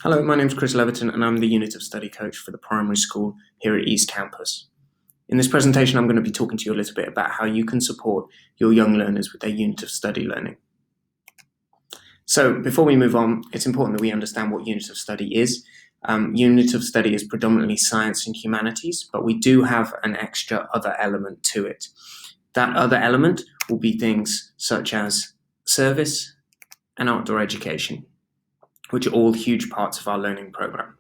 Hello, my name is Chris Leverton and I'm the Unit of Study coach for the primary school here at East Campus. In this presentation, I'm going to be talking to you a little bit about how you can support your young learners with their unit of study learning. So before we move on, it's important that we understand what unit of study is. Unit of study is predominantly science and humanities, but we do have an extra other element to it. That other element will be things such as service and outdoor education, which are all huge parts of our learning program.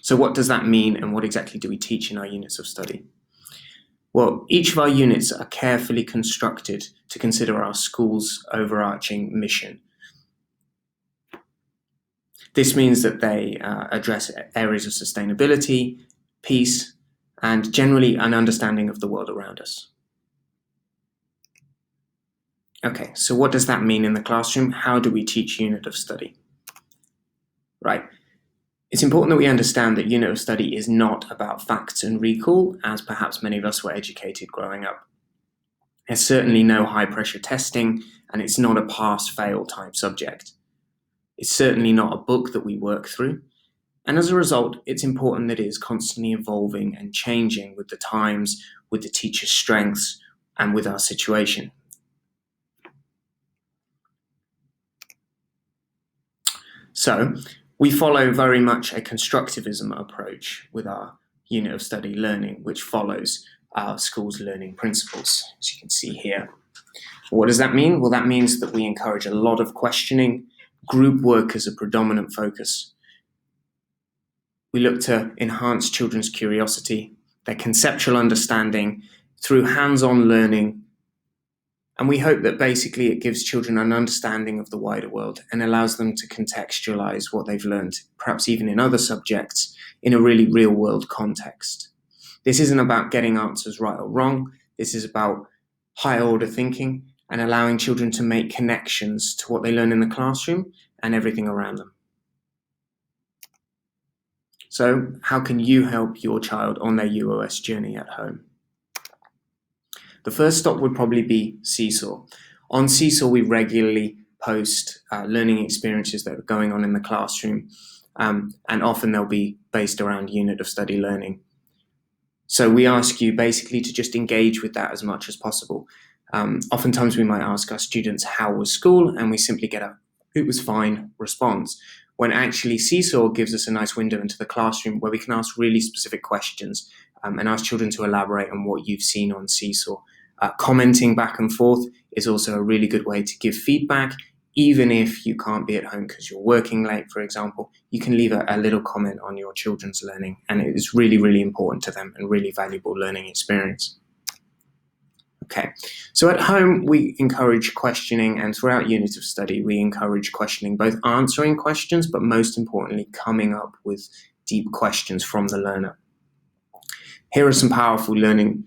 So what does that mean, and what exactly do we teach in our units of study? Well, each of our units are carefully constructed to consider our school's overarching mission. This means that they address areas of sustainability, peace, and generally an understanding of the world around us. Okay, so what does that mean in the classroom? How do we teach unit of study? Right. It's important that we understand that unit of study is not about facts and recall, as perhaps many of us were educated growing up. There's certainly no high-pressure testing, and it's not a pass-fail type subject. It's certainly not a book that we work through, and as a result, it's important that it is constantly evolving and changing with the times, with the teacher's strengths, and with our situation. So, we follow very much a constructivism approach with our unit of study learning, which follows our school's learning principles, as you can see here. What does that mean? Well, that means that we encourage a lot of questioning. Group work is a predominant focus. We look to enhance children's curiosity, their conceptual understanding through hands-on learning, and we hope that basically it gives children an understanding of the wider world and allows them to contextualize what they've learned, perhaps even in other subjects, in a really real-world context. This isn't about getting answers right or wrong. This is about higher-order thinking and allowing children to make connections to what they learn in the classroom and everything around them. So, how can you help your child on their UOS journey at home? The first stop would probably be Seesaw. On Seesaw, we regularly post learning experiences that are going on in the classroom, and often they'll be based around unit of study learning. So we ask you basically to just engage with that as much as possible. Oftentimes we might ask our students, how was school? And we simply get a, it was fine response. When actually Seesaw gives us a nice window into the classroom where we can ask really specific questions and ask children to elaborate on what you've seen on Seesaw. Commenting back and forth is also a really good way to give feedback. Even if you can't be at home because you're working late, for example, you can leave a little comment on your children's learning, and it is really, really important to them and really valuable learning experience. Okay, so at home, we encourage questioning, and throughout unit of study, we encourage questioning, both answering questions, but most importantly, coming up with deep questions from the learner. Here are some powerful learning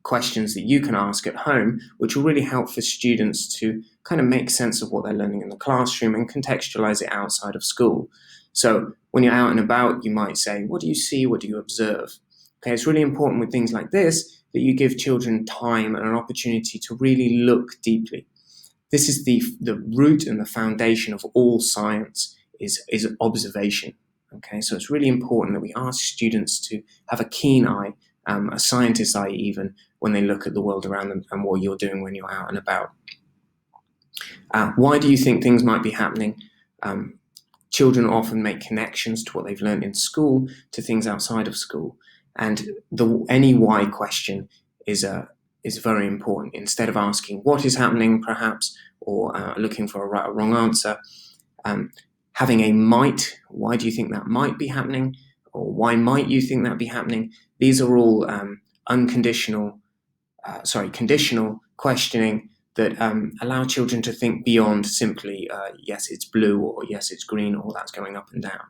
questions that you can ask at home, which will really help for students to kind of make sense of what they're learning in the classroom and contextualize it outside of school. So when you're out and about, you might say, what do you see? What do you observe? Okay, it's really important with things like this that you give children time and an opportunity to really look deeply. This is the root and the foundation of all science is observation. Okay, so it's really important that we ask students to have a keen eye, a scientist's eye even, when they look at the world around them and what you're doing when you're out and about. Why do you think things might be happening? Children often make connections to what they've learned in school to things outside of school. And any why question is very important. Instead of asking what is happening, perhaps, or looking for a right or wrong answer, having a might, why do you think that might be happening? Or why might you think that be happening? These are all conditional questioning that allow children to think beyond simply, yes, it's blue, or yes, it's green, or that's going up and down.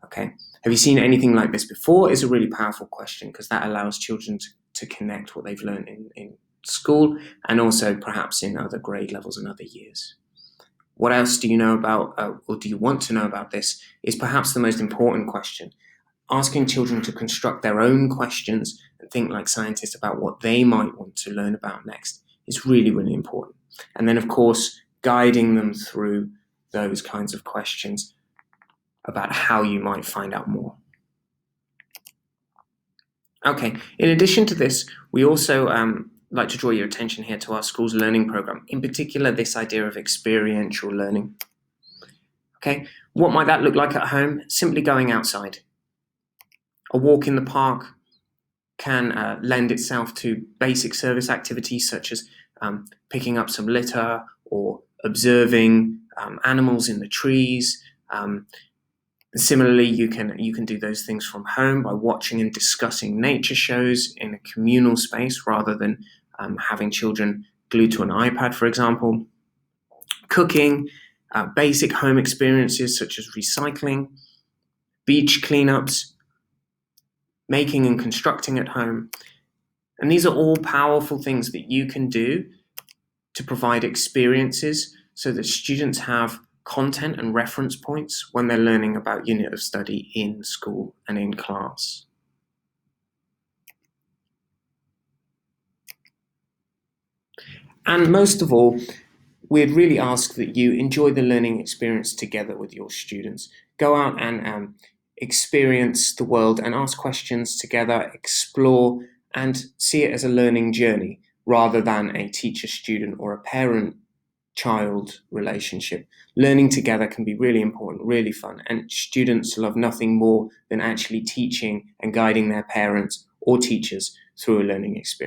Okay. Have you seen anything like this before? Is a really powerful question because that allows children to connect what they've learned in school and also perhaps in other grade levels and other years. What else do you know about, or do you want to know about this, is perhaps the most important question. Asking children to construct their own questions and think like scientists about what they might want to learn about next is really, really important. And then, of course, guiding them through those kinds of questions about how you might find out more. Okay, in addition to this, we also like to draw your attention here to our school's learning program, in particular this idea of experiential learning. Okay, what might that look like at home? Simply going outside. A walk in the park can lend itself to basic service activities such as picking up some litter or observing animals in the trees. Similarly, you can do those things from home by watching and discussing nature shows in a communal space rather than having children glued to an iPad, for example. Cooking, basic home experiences such as recycling, beach cleanups, making and constructing at home. And these are all powerful things that you can do to provide experiences so that students have content and reference points when they're learning about unit of study in school and in class. And most of all, we'd really ask that you enjoy the learning experience together with your students. Go out and experience the world and ask questions together, explore, and see it as a learning journey rather than a teacher-student or a parent-child relationship. Learning together can be really important, really fun, and students love nothing more than actually teaching and guiding their parents or teachers through a learning experience.